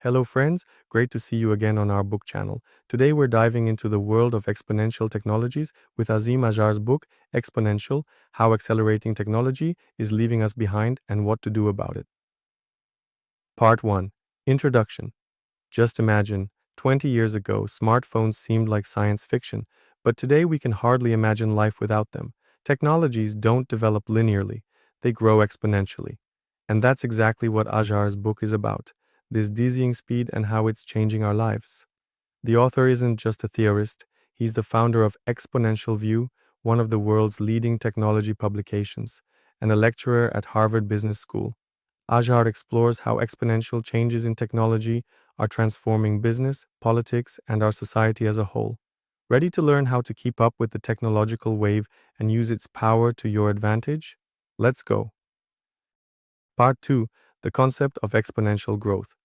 Hello, friends. Great to see you again on our book channel. Today, we're diving into the world of exponential technologies with Azeem Azhar's book, Exponential: How Accelerating Technology is Leaving Us Behind and What to Do About It. Part 1. Introduction. Just imagine, 20 years ago, smartphones seemed like science fiction, but today we can hardly imagine life without them. Technologies don't develop linearly, they grow exponentially. And that's exactly what Azhar's book is about, this dizzying speed and how it's changing our lives. The author isn't just a theorist, he's the founder of Exponential View, one of the world's leading technology publications, and a lecturer at Harvard Business School. Azhar explores how exponential changes in technology are transforming business, politics, and our society as a whole. Ready to learn how to keep up with the technological wave and use its power to your advantage? Let's go. Part 2. The concept of exponential growth.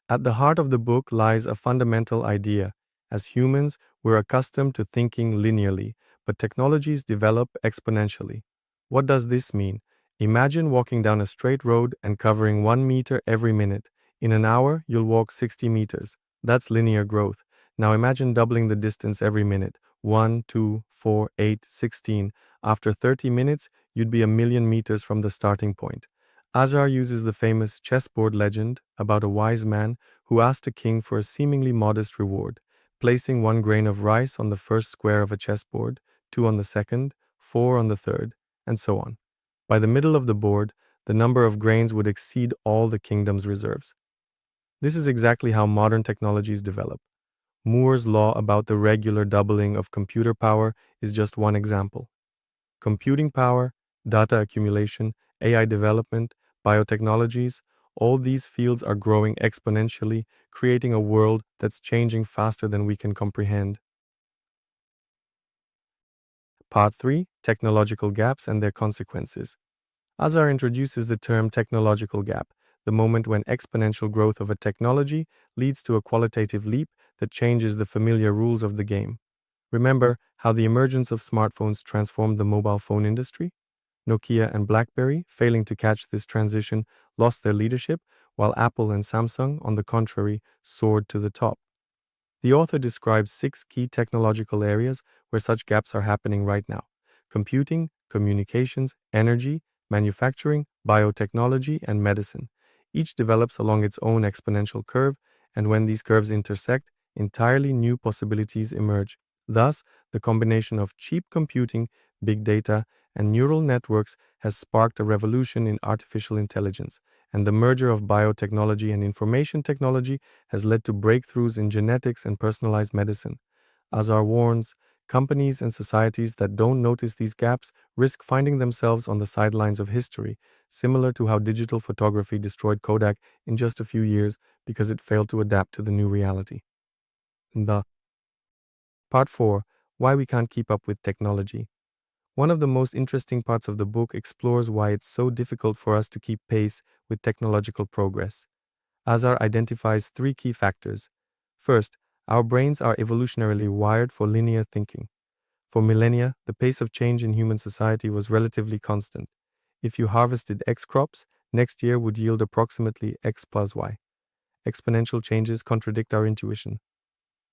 At the heart of the book lies a fundamental idea. As humans, we're accustomed to thinking linearly, but technologies develop exponentially. What does this mean? Imagine walking down a straight road and covering 1 meter every minute. In an hour, you'll walk 60 meters. That's linear growth. Now imagine doubling the distance every minute. 1, 2, 4, 8, 16. After 30 minutes, you'd be a million meters from the starting point. Azhar uses the famous chessboard legend about a wise man who asked a king for a seemingly modest reward, placing 1 grain of rice on the first square of a chessboard, 2 on the second, 4 on the third, and so on. By the middle of the board, the number of grains would exceed all the kingdom's reserves. This is exactly how modern technologies develop. Moore's law about the regular doubling of computer power is just one example. Computing power, data accumulation, AI development, biotechnologies, all these fields are growing exponentially, creating a world that's changing faster than we can comprehend. Part 3. Technological gaps and their consequences. Azhar introduces the term technological gap, the moment when exponential growth of a technology leads to a qualitative leap that changes the familiar rules of the game. Remember how the emergence of smartphones transformed the mobile phone industry? Nokia and BlackBerry, failing to catch this transition, lost their leadership, while Apple and Samsung, on the contrary, soared to the top. The author describes 6 key technological areas where such gaps are happening right now: computing, communications, energy, manufacturing, biotechnology, and medicine. Each develops along its own exponential curve, and when these curves intersect, entirely new possibilities emerge. Thus, the combination of cheap computing, big data, and neural networks has sparked a revolution in artificial intelligence, and the merger of biotechnology and information technology has led to breakthroughs in genetics and personalized medicine. Azhar warns, companies and societies that don't notice these gaps risk finding themselves on the sidelines of history, similar to how digital photography destroyed Kodak in just a few years because it failed to adapt to the new reality. The Part 4. Why we can't keep up with technology. One of the most interesting parts of the book explores why it's so difficult for us to keep pace with technological progress. Azhar identifies 3 key factors. First, our brains are evolutionarily wired for linear thinking. For millennia, the pace of change in human society was relatively constant. If you harvested X crops, next year would yield approximately X plus Y. Exponential changes contradict our intuition.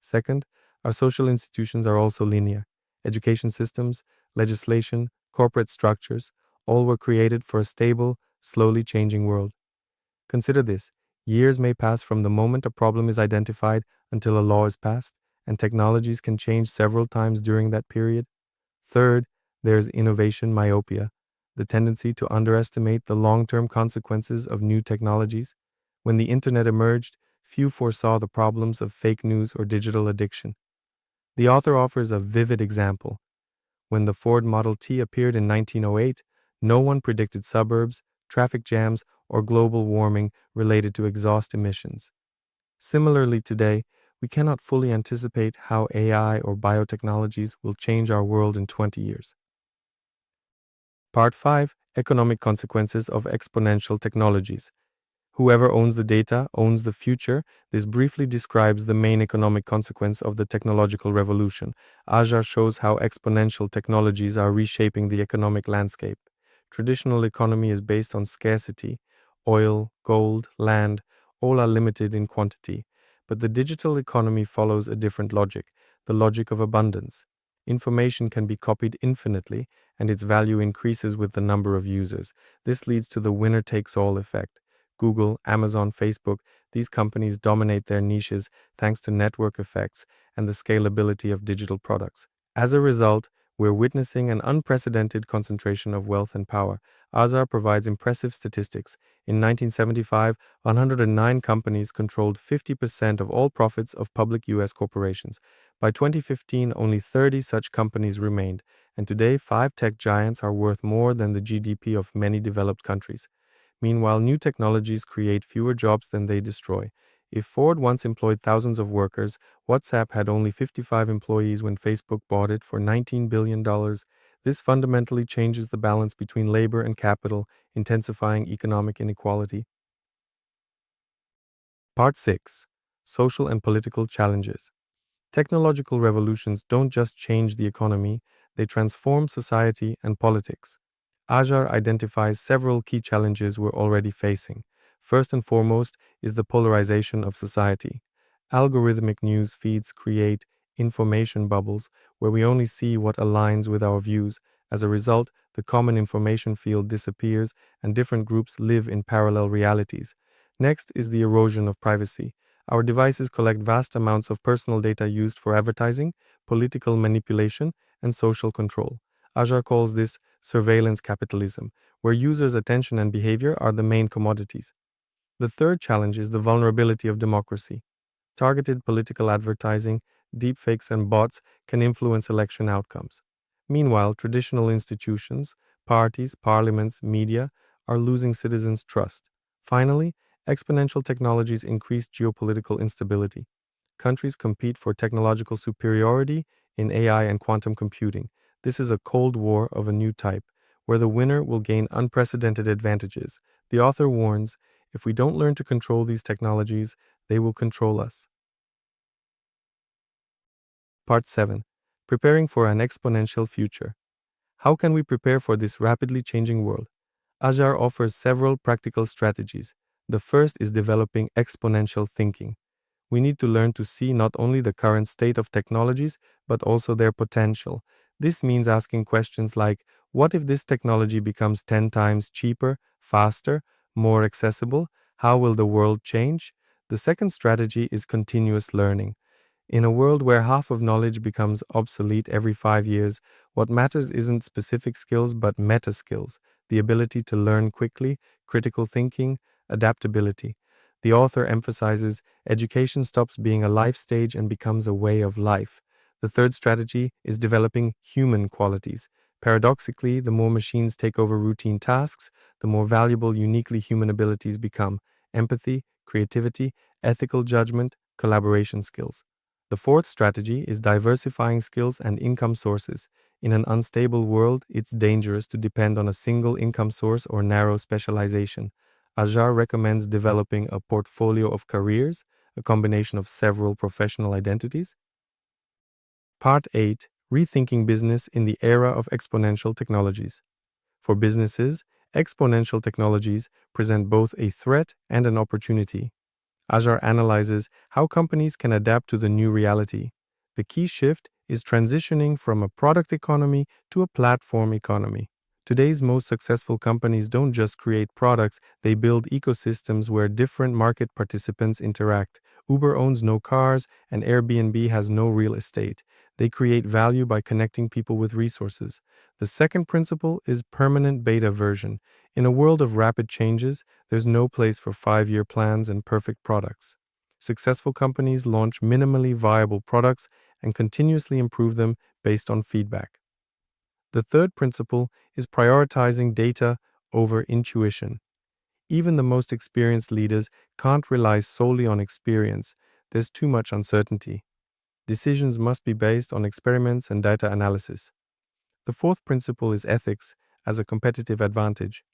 Second, our social institutions are also linear. Education systems, legislation, corporate structures, all were created for a stable, slowly changing world. Consider this: years may pass from the moment a problem is identified until a law is passed, and technologies can change several times during that period. Third, there's innovation myopia, the tendency to underestimate the long-term consequences of new technologies. When the internet emerged, few foresaw the problems of fake news or digital addiction. The author offers a vivid example. When the Ford Model T appeared in 1908, no one predicted suburbs, traffic jams, or global warming related to exhaust emissions. Similarly, today, we cannot fully anticipate how AI or biotechnologies will change our world in 20 years. Part 5. Economic consequences of exponential technologies. Whoever owns the data owns the future. This briefly describes the main economic consequence of the technological revolution. Azhar shows how exponential technologies are reshaping the economic landscape. Traditional economy is based on scarcity. Oil, gold, land, all are limited in quantity. But the digital economy follows a different logic, the logic of abundance. Information can be copied infinitely, and its value increases with the number of users. This leads to the winner takes all effect. Google, Amazon, Facebook, these companies dominate their niches thanks to network effects and the scalability of digital products. As a result, we're witnessing an unprecedented concentration of wealth and power. Azhar provides impressive statistics. In 1975, 109 companies controlled 50% of all profits of public U.S. corporations. By 2015, only 30 such companies remained, and today 5 tech giants are worth more than the GDP of many developed countries. Meanwhile, new technologies create fewer jobs than they destroy. If Ford once employed thousands of workers, WhatsApp had only 55 employees when Facebook bought it for $19 billion. This fundamentally changes the balance between labor and capital, intensifying economic inequality. Part 6. Social and Political Challenges. Technological revolutions don't just change the economy, they transform society and politics. Azhar identifies several key challenges we're already facing. First and foremost is the polarization of society. Algorithmic news feeds create information bubbles where we only see what aligns with our views. As a result, the common information field disappears and different groups live in parallel realities. Next is the erosion of privacy. Our devices collect vast amounts of personal data used for advertising, political manipulation, and social control. Azhar calls this surveillance capitalism, where users' attention and behavior are the main commodities. The third challenge is the vulnerability of democracy. Targeted political advertising, deepfakes, and bots can influence election outcomes. Meanwhile, traditional institutions, parties, parliaments, media are losing citizens' trust. Finally, exponential technologies increase geopolitical instability. Countries compete for technological superiority in AI and quantum computing. This is a Cold War of a new type, where the winner will gain unprecedented advantages. The author warns, if we don't learn to control these technologies, they will control us. Part 7. Preparing for an exponential future. How can we prepare for this rapidly changing world? Azhar offers several practical strategies. The first is developing exponential thinking. We need to learn to see not only the current state of technologies, but also their potential. This means asking questions like, what if this technology becomes 10 times cheaper, faster, more accessible? How will the world change? The second strategy is continuous learning. In a world where half of knowledge becomes obsolete every 5 years, what matters isn't specific skills but meta skills, the ability to learn quickly, critical thinking, adaptability. The author emphasizes education stops being a life stage and becomes a way of life. The third strategy is developing human qualities. Paradoxically, the more machines take over routine tasks, the more valuable uniquely human abilities become: empathy, creativity, ethical judgment, collaboration skills. The fourth strategy is diversifying skills and income sources. In an unstable world, it's dangerous to depend on a single income source or narrow specialization. Azhar recommends developing a portfolio of careers, a combination of several professional identities. Part 8. Rethinking Business in the Era of Exponential Technologies. For businesses, exponential technologies present both a threat and an opportunity. Azhar analyzes how companies can adapt to the new reality. The key shift is transitioning from a product economy to a platform economy. Today's most successful companies don't just create products, they build ecosystems where different market participants interact. Uber owns no cars, and Airbnb has no real estate. They create value by connecting people with resources. The second principle is permanent beta version. In a world of rapid changes, there's no place for 5-year plans and perfect products. Successful companies launch minimally viable products and continuously improve them based on feedback. The third principle is prioritizing data over intuition. Even the most experienced leaders can't rely solely on experience. There's too much uncertainty. Decisions must be based on experiments and data analysis. The fourth principle is ethics as a competitive advantage.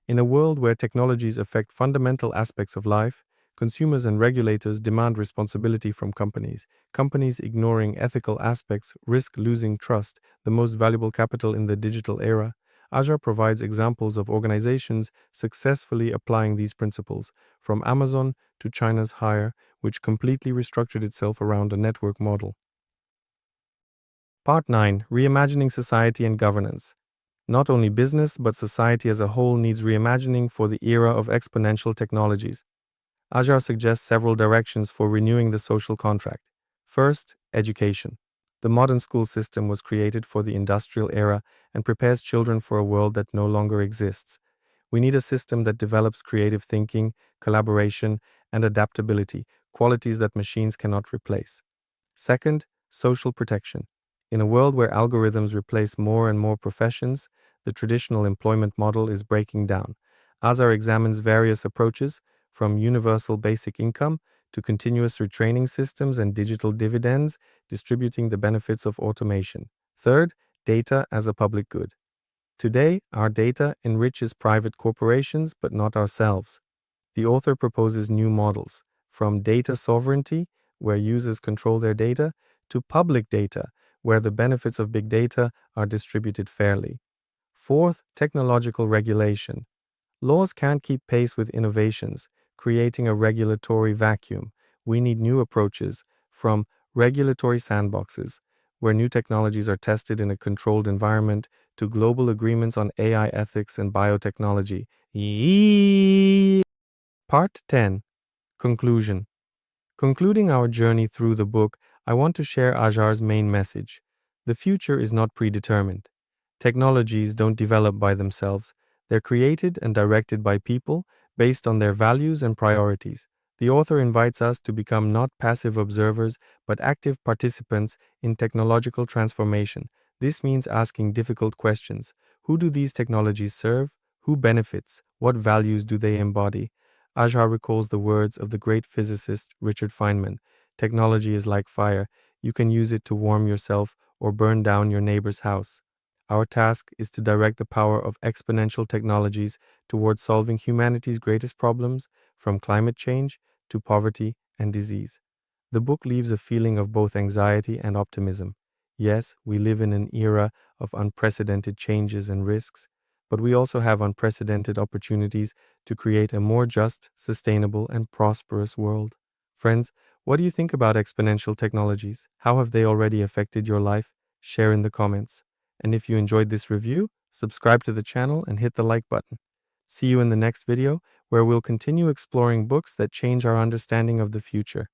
In a world where technologies affect fundamental aspects of life, consumers and regulators demand responsibility from companies. Companies ignoring ethical aspects risk losing trust, the most valuable capital in the digital era. Azhar provides examples of organizations successfully applying these principles, from Amazon to China's Hire, which completely restructured itself around a network model. Part 9. Reimagining Society and Governance. Not only business, but society as a whole needs reimagining for the era of exponential technologies. Azhar suggests several directions for renewing the social contract. First, education. The modern school system was created for the industrial era and prepares children for a world that no longer exists. We need a system that develops creative thinking, collaboration, and adaptability, qualities that machines cannot replace. Second, social protection. In a world where algorithms replace more and more professions, the traditional employment model is breaking down. Azhar examines various approaches, from universal basic income to continuous retraining systems and digital dividends, distributing the benefits of automation. Third, data as a public good. Today, our data enriches private corporations, but not ourselves. The author proposes new models, from data sovereignty, where users control their data, to public data, where the benefits of big data are distributed fairly. Fourth, technological regulation. Laws can't keep pace with innovations, creating a regulatory vacuum. We need new approaches, from regulatory sandboxes, where new technologies are tested in a controlled environment, to global agreements on AI ethics and biotechnology. Part 10. Conclusion. Concluding our journey through the book, I want to share Azhar's main message. The future is not predetermined. Technologies don't develop by themselves. They're created and directed by people based on their values and priorities. The author invites us to become not passive observers, but active participants in technological transformation. This means asking difficult questions. Who do these technologies serve? Who benefits? What values do they embody? Azhar recalls the words of the great physicist Richard Feynman. Technology is like fire. You can use it to warm yourself or burn down your neighbor's house. Our task is to direct the power of exponential technologies towards solving humanity's greatest problems, from climate change to poverty and disease. The book leaves a feeling of both anxiety and optimism. Yes, we live in an era of unprecedented changes and risks, but we also have unprecedented opportunities to create a more just, sustainable, and prosperous world. Friends, what do you think about exponential technologies? How have they already affected your life? Share in the comments. And if you enjoyed this review, subscribe to the channel and hit the like button. See you in the next video, where we'll continue exploring books that change our understanding of the future.